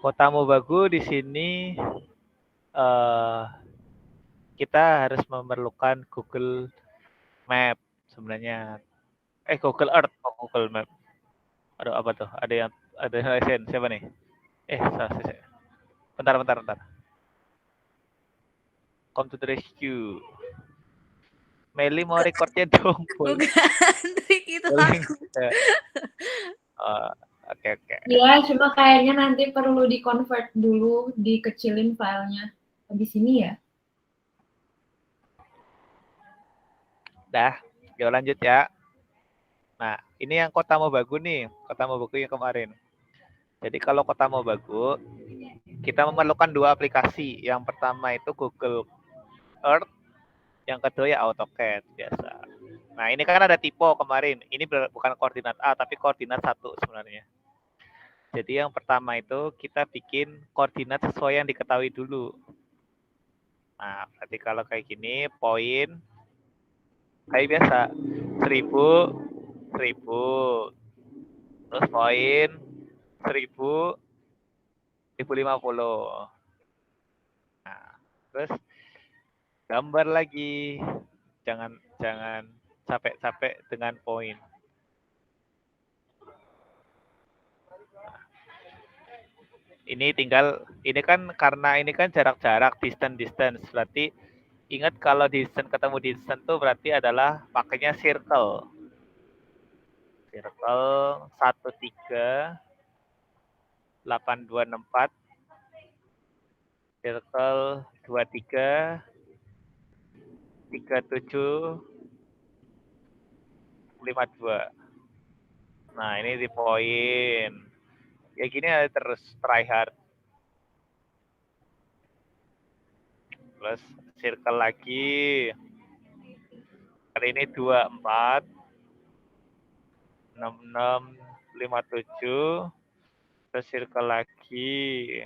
Kota Mobagu di sini kita harus memerlukan Google Map sebenarnya. Google Earth, Google Map. Aduh apa tuh? Ada yang lesen siapa nih? Salah. Bentar. Come to the rescue. Meli mau recordnya dong, boleh. Bukan, itu Boleh. aku. Oke. Iya, cuma kayaknya nanti perlu di-convert dulu, dikecilin filenya. Habis ini ya. Dah, yuk lanjut ya. Nah, ini yang Kota Mobagu nih, Kota Mobagu yang kemarin. Jadi kalau Kota Mobagu, kita memerlukan 2 aplikasi. Yang pertama itu Google Earth, yang kedua ya AutoCAD biasa. Nah, ini kan ada tipe kemarin. Ini bukan koordinat A, tapi koordinat 1 sebenarnya. Jadi yang pertama itu kita bikin koordinat sesuai yang diketahui dulu. Nah, berarti kalau kayak gini, poin kayak biasa, 1000. Terus poin 1000, 1050. Nah, terus gambar lagi. Jangan capek-capek dengan poin. Ini kan karena ini kan jarak-jarak, distance. Berarti ingat kalau distance ketemu distance tuh berarti adalah pakainya circle. Circle 13 8264, circle 23 37 52. Nah, ini di poin. Ya gini ada terus try hard. Terus circle lagi. Kali ini 24 66 57. Terus circle lagi.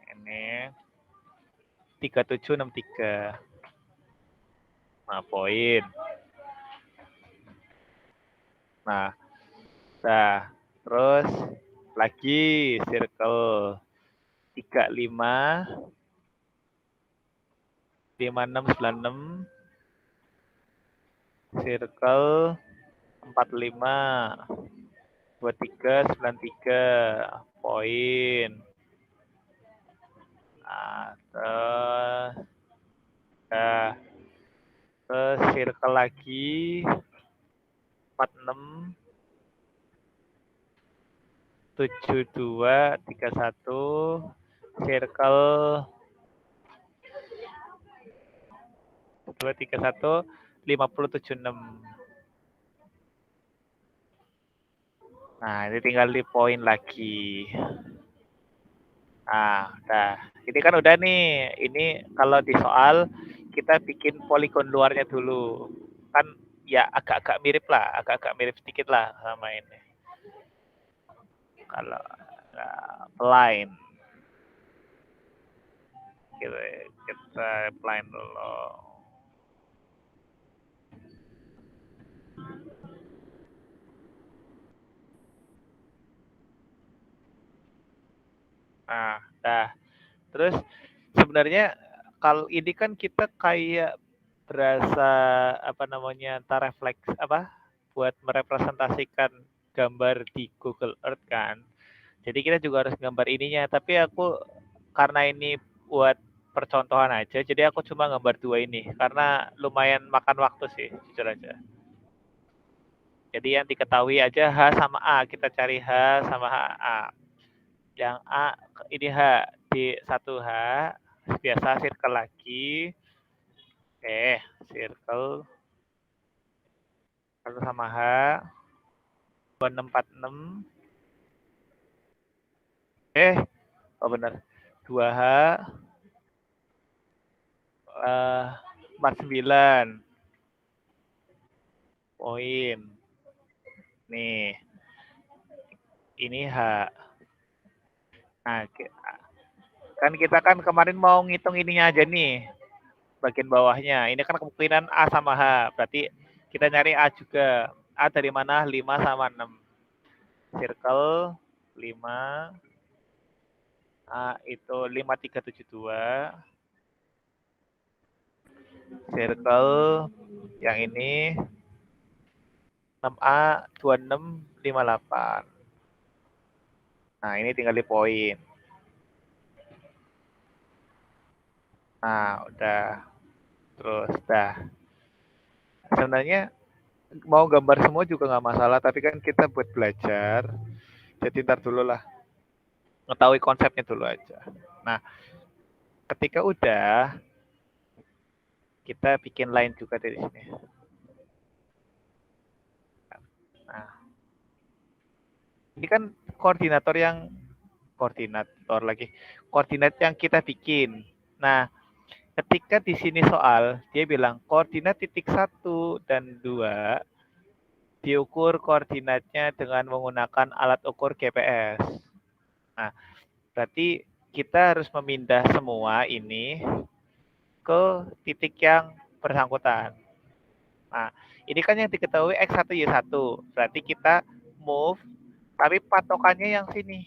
Ini 3763. Nah, poin. Nah, terus lagi circle 35 5696, circle 45 2393, poin. Nah, terus circle lagi 46 7231, circle 231 5076. Nah, ini tinggal di poin lagi. Nah, ini kan udah nih. Ini kalau di soal kita bikin poligon luarnya dulu. Kan ya agak-agak mirip lah, agak-agak mirip sedikit lah sama ini. Kalau line kita line dulu. Nah, terus sebenarnya kalau ini kan kita kayak berasa entah refleks buat merepresentasikan gambar di Google Earth kan. Jadi kita juga harus gambar ininya, tapi aku karena ini buat percontohan aja, jadi aku cuma gambar 2 ini karena lumayan makan waktu sih, jujur aja. Jadi yang diketahui aja H sama A, kita cari H sama A. Yang A ini H di 1H, biasa circle lagi. Circle 1 sama H 2646. Benar. 2H 49. Poin. Nih. Ini H. Nah, kan kita kan kemarin mau ngitung ininya aja nih. Bagian bawahnya. Ini kan kemungkinan A sama H. Berarti kita nyari A juga. A dari mana? 5 sama 6. Circle 5 itu 5372. Circle yang ini 6A 2658. Nah, ini tinggal di poin. Nah, udah. Terus, dah. Sebenarnya mau gambar semua juga nggak masalah, tapi kan kita buat belajar. Jadi ntar dulu lah. Mengetahui konsepnya dulu aja. Nah, ketika udah, kita bikin line juga dari sini. Nah, ini kan koordinat yang kita bikin. Nah, ketika di sini soal, dia bilang koordinat titik 1 dan 2 diukur koordinatnya dengan menggunakan alat ukur GPS. Nah, berarti kita harus memindah semua ini ke titik yang bersangkutan. Nah, ini kan yang diketahui X1, Y1. Berarti kita move, tapi patokannya yang sini.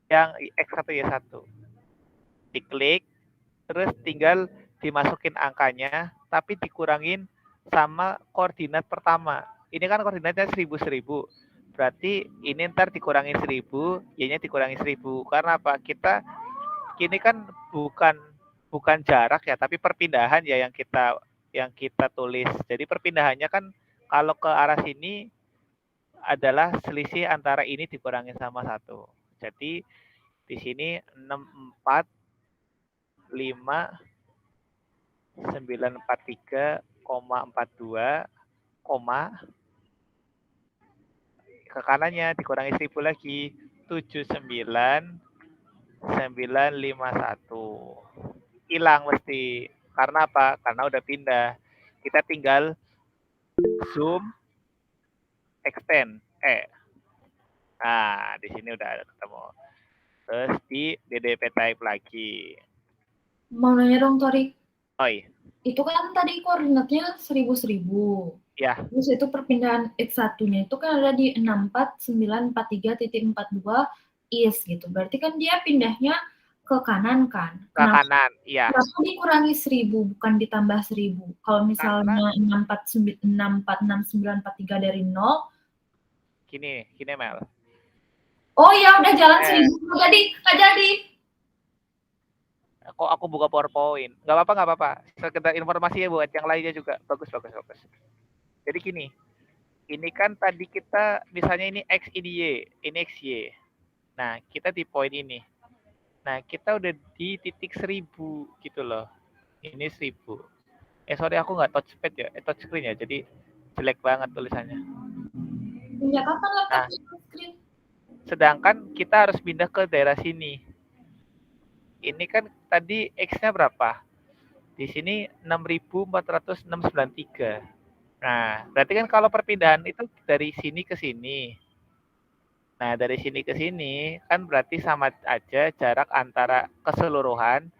Yang X1, Y1. Diklik, terus tinggal dimasukin angkanya, tapi dikurangin sama koordinat pertama. Ini kan koordinatnya 1000. Berarti ini ntar dikurangin 1000, y-nya dikurangin 1000. Karena apa? Kita ini kan bukan jarak ya, tapi perpindahan ya yang kita tulis. Jadi perpindahannya kan kalau ke arah sini adalah selisih antara ini dikurangi sama 1. Jadi di sini 645.943,42, ke kanannya dikurangi 1000 lagi 79.951. Hilang mesti. Karena apa? Karena udah pindah. Kita tinggal zoom, extend. Nah, di sini udah ada ketemu. Terus di DDP type lagi. Mau nanya dong, Tori. Oi. Itu kan tadi koordinatnya 1000. Ya. Terus itu perpindahan X1-nya itu kan ada di 64943.42 is gitu. Berarti kan dia pindahnya ke kanan kan? Ke kanan, iya. Kenapa dikurangi 1000 bukan ditambah 1000? Kalau misalnya 6466943 dari 0. Gini Mel. Oh ya udah jalan 1000. Nggak jadi. Kok aku buka PowerPoint? Nggak apa-apa. Sekedar informasi ya buat yang lainnya juga. Bagus. Jadi gini, ini kan tadi kita misalnya ini X, ini Y, ini XY. Nah, kita di poin ini. Nah, kita udah di titik 1000 gitu loh. Ini 1000. Sorry aku nggak touchpad ya, touchscreen ya, jadi jelek banget tulisannya. Ya kapan laptop touchscreen? Sedangkan kita harus pindah ke daerah sini. Ini kan tadi X-nya berapa? Di sini 6.493. Nah, berarti kan kalau perpindahan itu dari sini ke sini. Nah, dari sini ke sini kan berarti sama aja jarak antara keseluruhan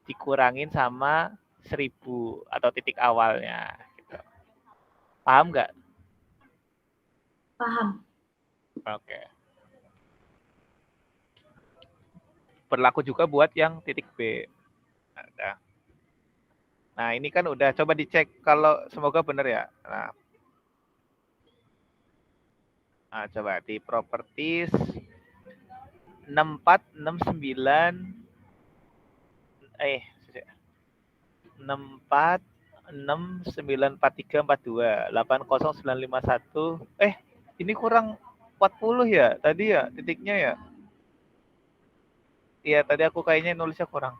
dikurangin sama 1000 atau titik awalnya. Gitu. Paham nggak? Paham. Oke. Berlaku juga buat yang titik B. Nah, ini kan udah coba dicek kalau semoga benar ya. Nah, coba di properties 6469 80951. Ini kurang 40 ya tadi ya titiknya ya. Iya, tadi aku kayaknya nulisnya kurang.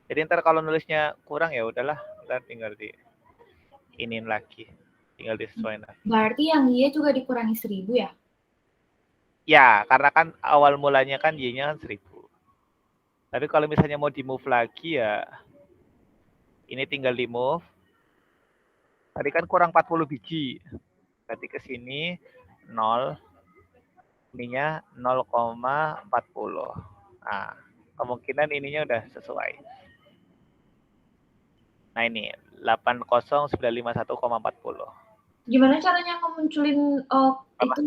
Jadi ntar kalau nulisnya kurang ya udahlah, ntar tinggal di iniin lagi. Tinggal disesuaikan lagi. Berarti yang Y juga dikurangi 1000 ya? Ya, karena kan awal mulanya kan Y-nya kan 1000. Tapi kalau misalnya mau di move lagi ya ini tinggal di move. Tadi kan kurang 40 biji. Berarti ke sini 0. Ininya 0,40. Nah, kemungkinan ininya udah sesuai. Nah, ini 80951,40. Gimana caranya ngemunculin itu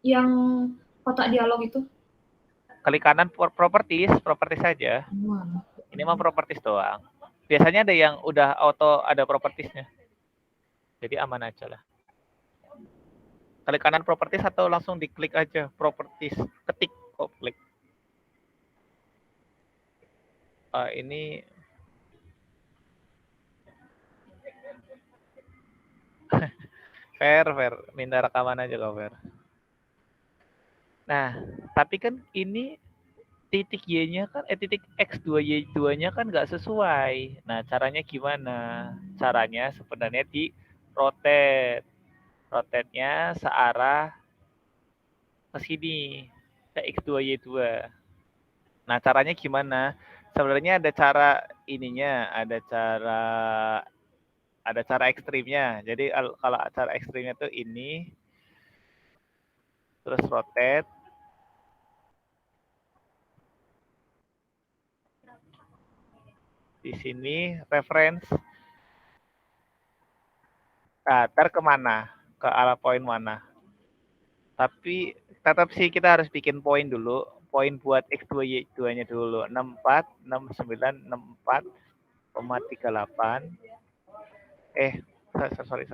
yang kotak dialog itu? klik kanan properties saja. Ini mah properties doang. Biasanya ada yang udah auto ada propertiesnya. Jadi aman aja lah. Klik kanan properties atau langsung diklik aja properties, ketik kok klik. Ini fair, minta rekaman aja kok fair. Nah, tapi kan ini titik Y-nya kan titik X2Y2-nya kan nggak sesuai. Nah, caranya gimana? Caranya sebenarnya di rotate. Rotate-nya searah ke sini, ke X2Y2. Nah, caranya gimana? Sebenarnya ada cara ininya, ada cara ekstrimnya. Jadi kalau cara ekstrimnya tuh ini, terus rotate. Di sini reference. Nah, ntar kemana? Ke arah poin mana? Tapi tetap sih kita harus bikin poin dulu. Poin buat X2Y2-nya dulu. 64, 69, 64,38. Sorry.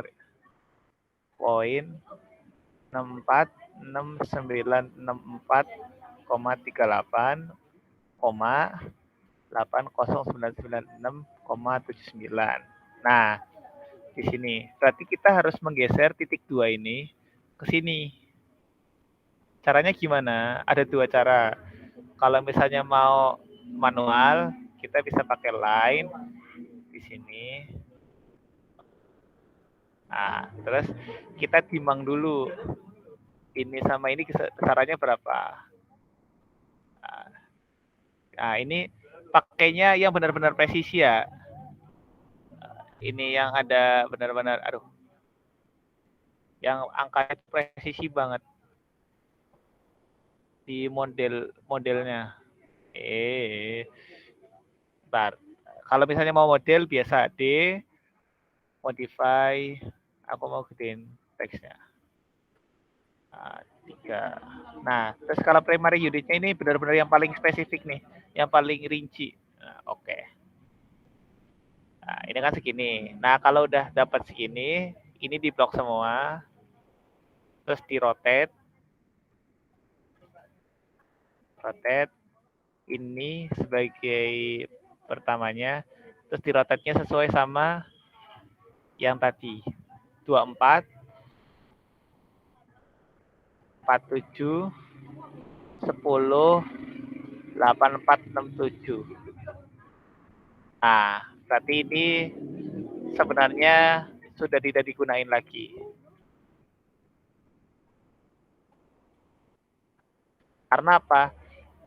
Poin 64, 69, 64,38, 80996,79. Nah, di sini. Berarti kita harus menggeser titik 2 ini ke sini. Caranya gimana? Ada dua cara. Kalau misalnya mau manual, kita bisa pakai line di sini. Nah, terus kita timbang dulu. Ini sama ini kesarannya berapa? Nah, ini pakainya yang benar-benar presisi ya. Ini yang ada benar-benar, yang angkanya presisi banget di modelnya. Bentar. Kalau misalnya mau model biasa D, modify, aku mau gedein teksnya. 3. Nah, terus kalau primary unitnya ini benar-benar yang paling spesifik nih, yang paling rinci. Nah, oke. Nah, ini kan segini. Nah, kalau udah dapat segini, ini di blok semua, terus di rotate, ini sebagai pertamanya, terus di rotate-nya sesuai sama yang tadi, 24, 47, 10, 84, 67. Nah, berarti ini sebenarnya sudah tidak digunain lagi. Karena apa?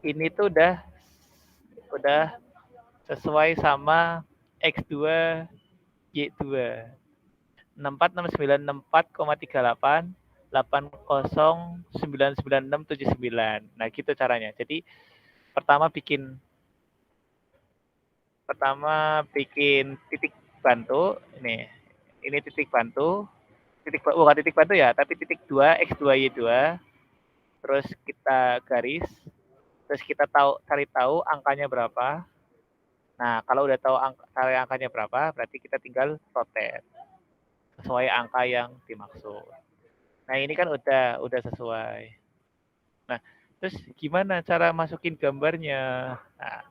Ini tuh udah sesuai sama X2 Y2. 64, 69, 64,38, 80, 996, 79. Nah, gitu caranya. Jadi pertama bikin titik bantu ini titik bantu, bukan titik bantu ya, tapi titik 2 X2Y2, terus kita garis, terus kita cari tahu angkanya berapa. Nah, kalau udah tahu cari angkanya berapa, berarti kita tinggal rotate sesuai angka yang dimaksud. Nah, ini kan udah sesuai. Nah, terus gimana cara masukin gambarnya? Nah,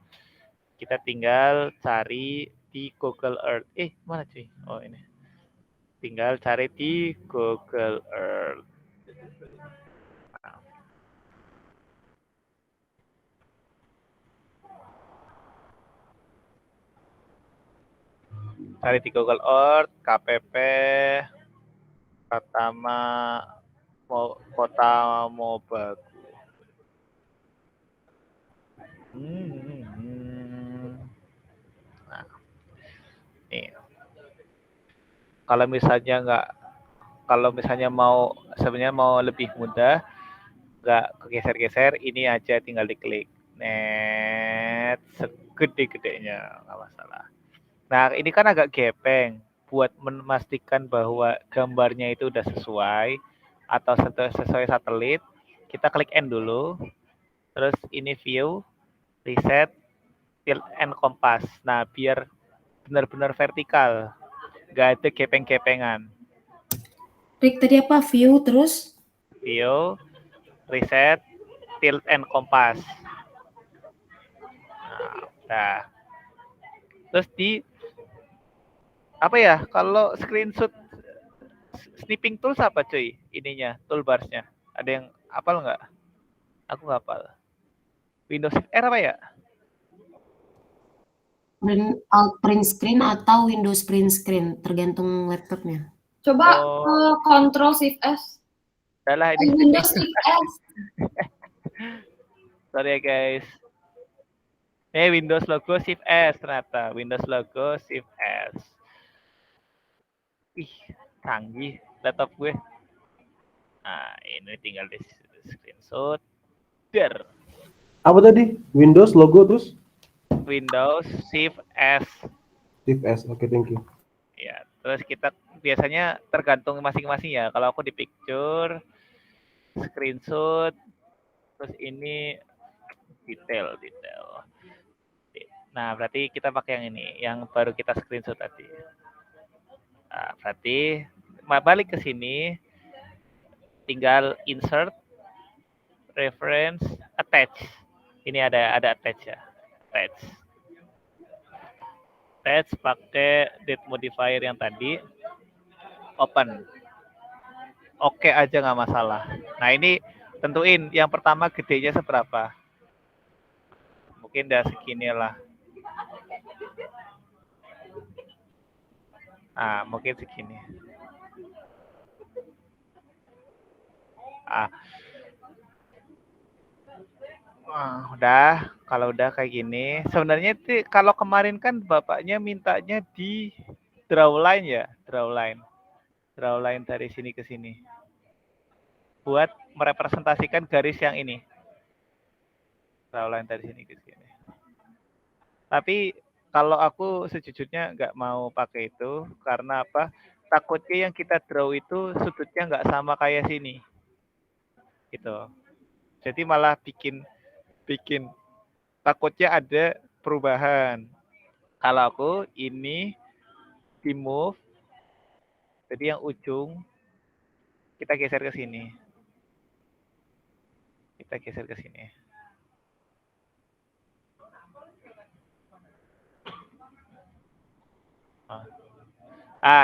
kita tinggal cari di Google Earth. Mana cuy? Oh, ini. Tinggal cari di Google Earth. Nah. Cari di Google Earth, KPP, pertama Kota Mobagu. Nah, nih. Kalau misalnya sebenarnya mau lebih mudah, nggak kegeser-geser, ini aja tinggal diklik. Net, segede-gedenya, nggak masalah. Nah, ini kan agak gepeng. Buat memastikan bahwa gambarnya itu udah sesuai, atau sesuai satelit, kita klik N dulu. Terus ini view, reset, tilt and compass. Nah, biar benar-benar vertikal, nggak ada gepeng-gepengan. Rick tadi apa? View terus? View, reset, tilt and compass. Nah, udah. Terus di apa ya? Kalau screenshot snipping tools apa cuy? Ininya, toolbarsnya. Ada yang hafal nggak? Aku nggak hafal. Windows Shift R apa ya? Print screen atau Windows print screen, tergantung laptopnya. Coba Oh, Ctrl Shift S. adalah ini Windows snipping. Shift S. Sorry ya guys. Windows logo Shift S ternyata. Windows logo Shift S. Ih, canggih laptop gue. Nah, ini tinggal di screenshot. Der. Apa tadi? Windows logo terus Windows Shift S. Shift S. Oke, thank you. Ya, terus kita biasanya tergantung masing-masing ya. Kalau aku di picture, screenshot, terus ini detail. Nah, berarti kita pakai yang ini, yang baru kita screenshot tadi. Nah, berarti balik ke sini, tinggal insert, reference, attach. Ini ada attach ya, attach pakai date modifier yang tadi, open. Oke aja nggak masalah. Nah ini tentuin yang pertama gedenya seberapa. Mungkin udah segini lah. Nah mungkin segini. Udah, kalau udah kayak gini. Sebenarnya itu kalau kemarin kan bapaknya mintanya di draw line ya, draw line dari sini ke sini. Buat merepresentasikan garis yang ini. Draw line dari sini ke sini. Tapi kalau aku sejujurnya nggak mau pakai itu karena apa? Takutnya yang kita draw itu sudutnya nggak sama kayak sini. Gitu. Jadi malah bikin takutnya ada perubahan. Kalau aku ini di move, jadi yang ujung kita geser ke sini. Kita geser ke sini.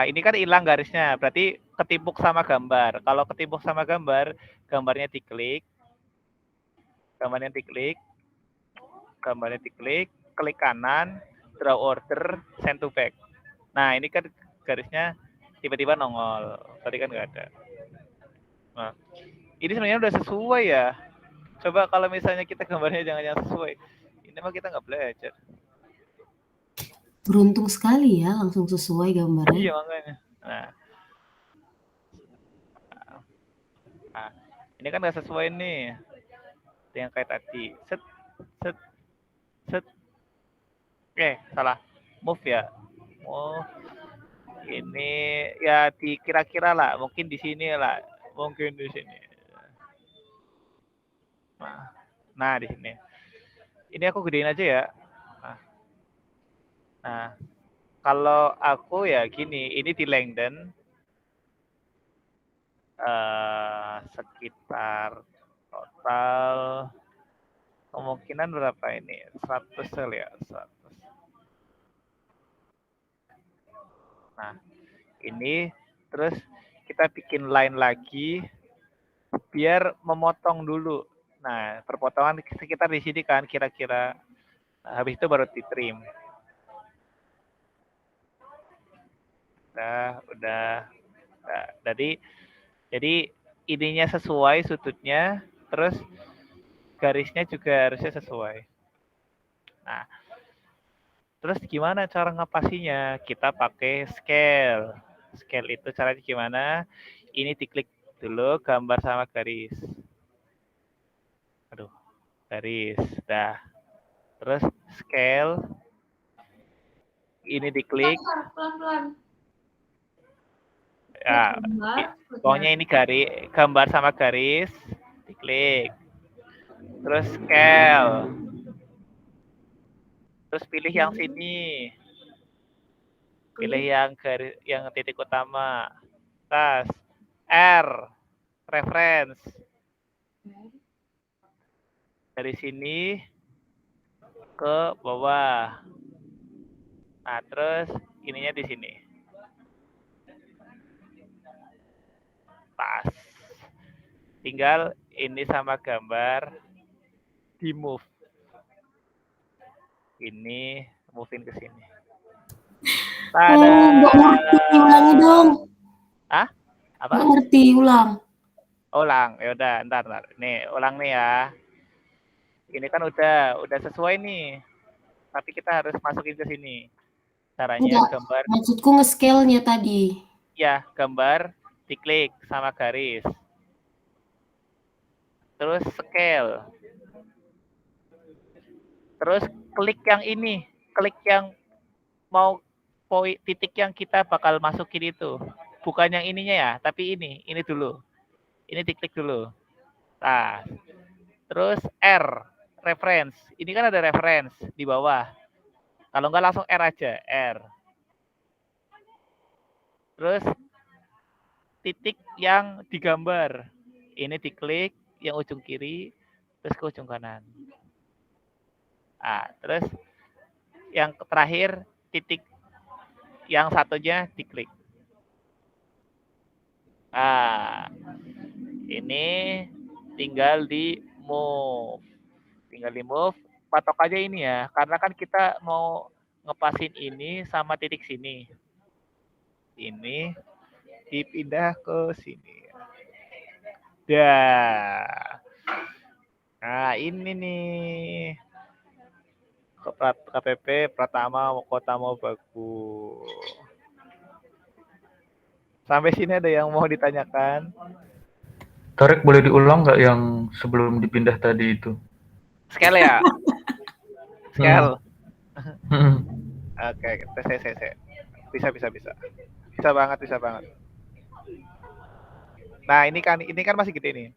Ini kan hilang garisnya, berarti ketimpuk sama gambar. Kalau ketimpuk sama gambar, gambarnya diklik, klik kanan, draw order, send to back. Nah, ini kan garisnya tiba-tiba nongol. Tadi kan nggak ada. Nah, ini sebenarnya udah sesuai ya. Coba kalau misalnya kita gambarnya jangan yang sesuai. Ini mah kita nggak belajar. Beruntung sekali ya, langsung sesuai gambarnya. Iya, makanya. Nah, ini kan nggak sesuai nih. Yang kayak tadi. Set. Salah. Move ya. Ini ya dikira-kira lah. Mungkin di sini lah. Mungkin di sini. Nah, di sini. Ini aku gedein aja ya. Nah, kalau aku ya gini, ini di lengthen sekitar total kemungkinan berapa ini? 100 sel ya, 100. Nah, ini terus kita bikin line lagi biar memotong dulu. Nah, perpotongan sekitar di sini kan kira-kira. Nah, habis itu baru di trim. Udah. Nah, jadi ininya sesuai sudutnya, terus garisnya juga harusnya sesuai. Nah, terus gimana cara ngapasinya? Kita pakai scale. Scale itu caranya gimana? Ini diklik dulu gambar sama garis. Garis. Dah. Terus scale. Ini diklik. Pelan-pelan. Ya, pokoknya ini garis, gambar sama garis, diklik. Terus scale. Terus pilih yang sini. Pilih yang titik utama. Tas. R. Reference. Dari sini ke bawah. Nah, terus ininya di sini. Pas. Tinggal ini sama gambar di move. Ini move-in ke sini. Tada! Oh, nggak ngerti, ulangi dong. Hah? Apa? Nggak ngerti, ulang. Ulang. Ya udah, ntar. Nih, ulang nih ya. Ini kan udah sesuai nih. Tapi kita harus masukin ke sini. Caranya Enggak, gambar, maksudku nge-scale-nya tadi. ya gambar diklik sama garis. Terus scale. Terus klik yang ini, klik yang mau titik yang kita bakal masukin itu. Bukan yang ininya ya, tapi ini dulu. Ini diklik dulu. Nah, terus R, reference. Ini kan ada reference di bawah. Kalau enggak langsung R aja, R. Terus titik yang digambar. Ini diklik yang ujung kiri, terus ke ujung kanan. Ah, terus yang terakhir titik yang satunya diklik. Ah, ini tinggal di move. Tinggal di move, patok aja ini ya, karena kan kita mau ngepasin ini sama titik sini. Ini dipindah ke sini. Dah. Nah, ini nih. KPP Pratama Kota Mobagu. Sampai sini ada yang mau ditanyakan? Tarek, boleh diulang nggak yang sebelum dipindah tadi itu? Scale ya? Scale. Hmm. Oke, saya. Bisa. Bisa banget. Nah, ini kan masih gede nih.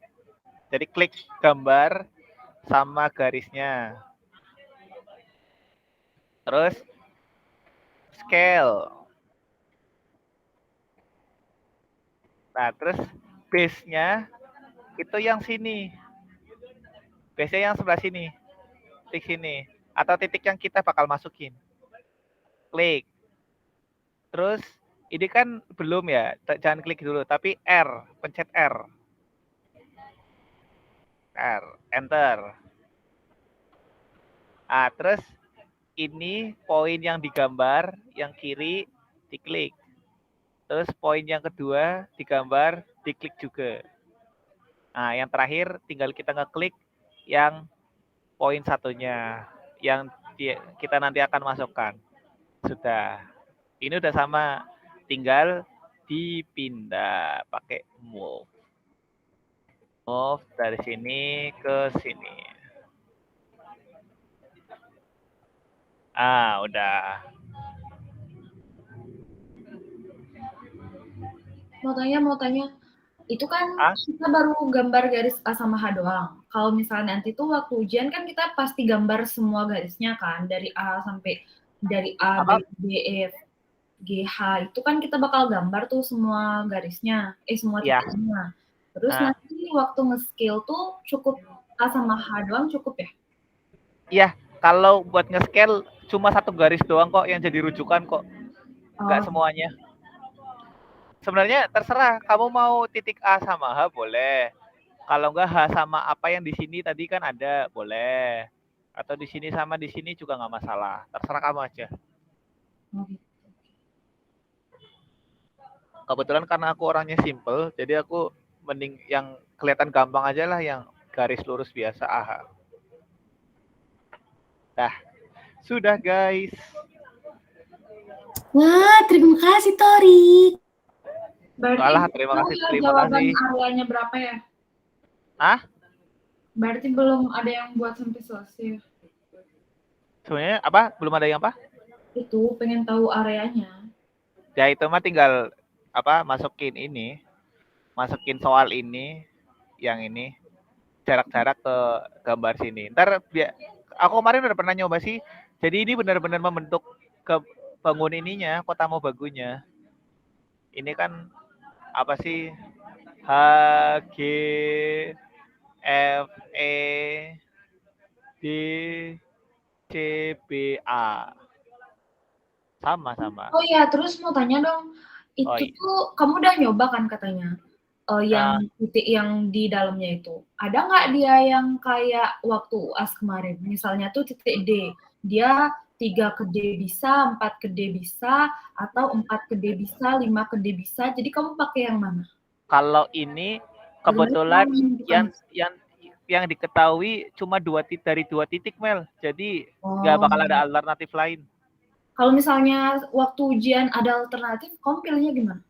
Jadi klik gambar sama garisnya. Terus scale. Nah, terus base-nya itu yang sini. Base-nya yang sebelah sini. Titik sini. Atau titik yang kita bakal masukin. Klik. Terus ini kan belum ya. Jangan klik dulu. Tapi R. Pencet R. R. Enter. Ah, terus ini poin yang digambar. Yang kiri diklik. Terus poin yang kedua digambar, diklik juga. Nah, yang terakhir tinggal kita ngeklik yang poin satunya yang kita nanti akan masukkan. Sudah. Ini udah sama, tinggal dipindah pakai move. Move dari sini ke sini. Ah, udah. Mau tanya. Itu kan kita baru gambar garis A sama H doang. Kalau misalnya nanti tuh waktu ujian kan kita pasti gambar semua garisnya kan. Dari A sampai dari A, B, D, E, G, H. Itu kan kita bakal gambar tuh semua garisnya. Semua titiknya. Terus nanti waktu nge-scale tuh cukup A sama H doang cukup ya? Iya, kalau buat nge-scale cuma satu garis doang kok yang jadi rujukan kok. Enggak semuanya. Sebenarnya terserah, kamu mau titik A sama H boleh. Kalau enggak H sama apa yang di sini tadi kan ada, boleh. Atau di sini sama di sini juga nggak masalah. Terserah kamu aja. Kebetulan karena aku orangnya simple, jadi aku mending yang kelihatan gampang aja lah, yang garis lurus biasa AH. Dah, sudah guys. Wah, terima kasih Tori. Berarti terima kasih. areanya berapa ya? Hah? Berarti belum ada yang buat sampai selesai. Sebenarnya apa? Belum ada yang apa? Itu pengen tahu areanya. Ya itu mah tinggal masukin soal ini, yang ini. jarak-jarak ke gambar sini. Ntar aku kemarin udah pernah nyoba sih. Jadi ini benar-benar membentuk ke bangun ininya, kota Mobagunya. Ini kan apa sih? H G F E D C B A. Sama. Oh iya, terus mau tanya dong, itu Oh, iya. tuh kamu udah nyoba kan katanya, yang titik yang di dalamnya itu, ada nggak dia yang kayak waktu UAS kemarin, misalnya tuh titik D, dia 3 ke D bisa, 4 ke D bisa, atau 4 ke D bisa, 5 ke D bisa, jadi kamu pakai yang mana? Kalau ini kebetulan yang diketahui cuma dari 2 titik, Mel. Jadi nggak bakal ada alternatif lain. Kalau misalnya waktu ujian ada alternatif, kamu pilihnya gimana?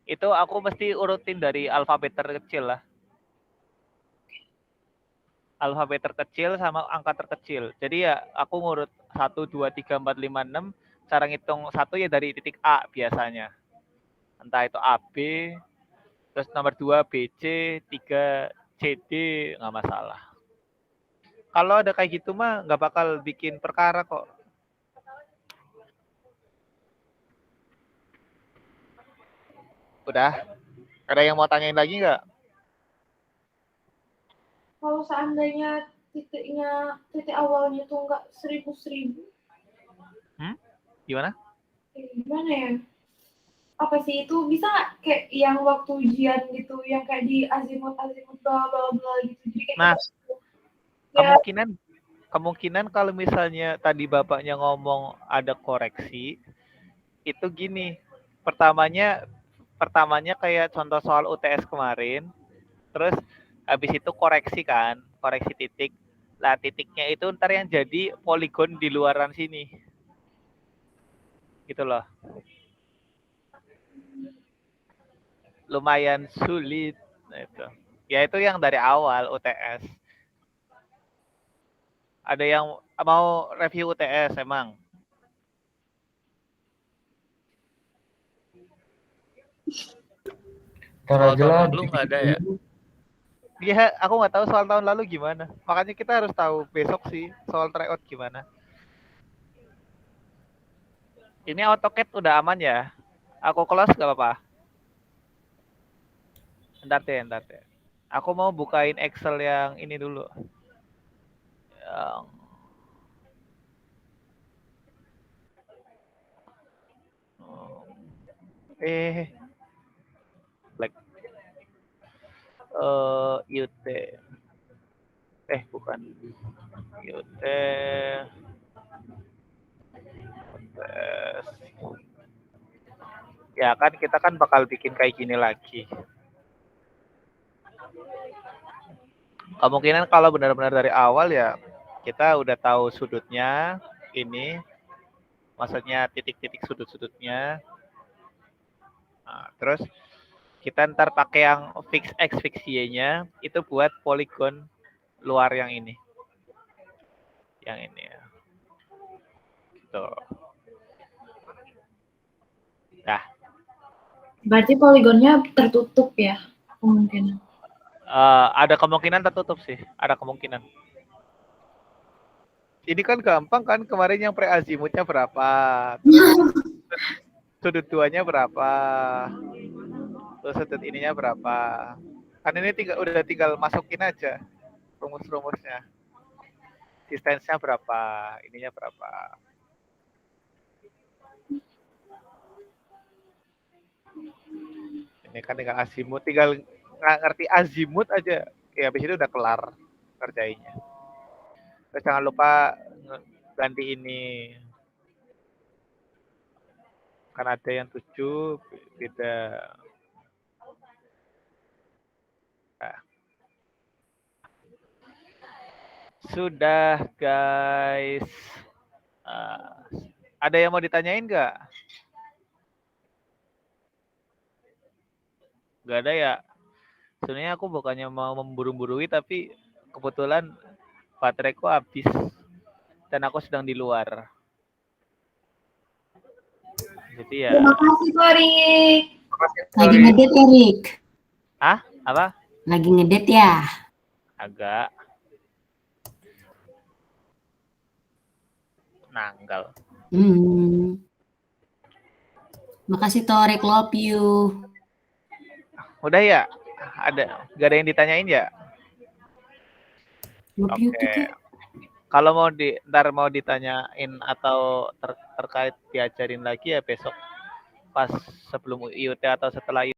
Itu aku mesti urutin dari alfabet terkecil lah. Alfabet terkecil sama angka terkecil. Jadi ya aku ngurut 1, 2, 3, 4, 5, 6. Cara ngitung 1 ya dari titik A biasanya. Entah itu AB, terus nomor 2 BC, 3 CD, nggak masalah. Kalau ada kayak gitu mah nggak bakal bikin perkara kok. Udah? Ada yang mau tanyain lagi nggak? Kalau seandainya titik awalnya tuh nggak 1000. Gimana? Gimana ya? Apa sih itu bisa nggak kayak yang waktu ujian gitu, yang kayak di azimut bla bla bla gitu. Jadi kayak Nah, ya. kemungkinan kalau misalnya tadi bapaknya ngomong ada koreksi, itu gini. Pertamanya kayak contoh soal UTS kemarin, terus habis itu koreksi titik. Lah titiknya itu ntar yang jadi poligon di luaran sini. Gitu loh. Lumayan sulit. Nah, itu. Ya itu yang dari awal UTS. Ada yang mau review UTS emang? Soal tahun lalu nggak ada ya? Iya, aku nggak tahu soal tahun lalu gimana. Makanya kita harus tahu besok sih soal tryout gimana. Ini AutoCAD udah aman ya? Aku close nggak apa-apa? Ntar deh. Aku mau bukain Excel yang ini dulu. Black. UT. Bukan. UT. Ya kan kita kan bakal bikin kayak gini lagi. Kemungkinan kalau benar-benar dari awal ya kita udah tahu sudutnya ini, maksudnya titik-titik sudut-sudutnya. Nah, terus kita ntar pakai yang fix X, fix Y-nya itu buat poligon luar yang ini. Yang ini ya. Gitu. Nah. Berarti poligonnya tertutup ya kemungkinan? Ada kemungkinan tertutup sih. Ada kemungkinan. Ini kan gampang kan, kemarin yang pre-azimutnya berapa. Terus sudut 2-nya berapa. Terus sudut ininya berapa. Kan ini udah tinggal masukin aja rumus-rumusnya. Distance-nya berapa, ininya berapa. Ini kan tinggal azimut, tinggal nggak ngerti azimut aja. Ya habis itu udah kelar kerjainnya. Terus jangan lupa ganti ini. Kan ada yang 7, beda. Nah. Sudah guys. Ada yang mau ditanyain nggak? Nggak ada ya. Sebenarnya aku bukannya mau memburu-burui, tapi kebetulan bateraiku habis dan aku sedang di luar. Jadi ya. Terima kasih Pak Rik. Lagi ngedate ya, Rik? Hah? Apa? Lagi ngedate ya? Agak nanggal. Makasih Torek, love you. Udah ya? Gak ada yang ditanyain ya? Love you Oke. tuh kayak. Kalau ntar mau ditanyain atau terkait diajarin lagi ya besok pas sebelum IUT atau setelah IUT.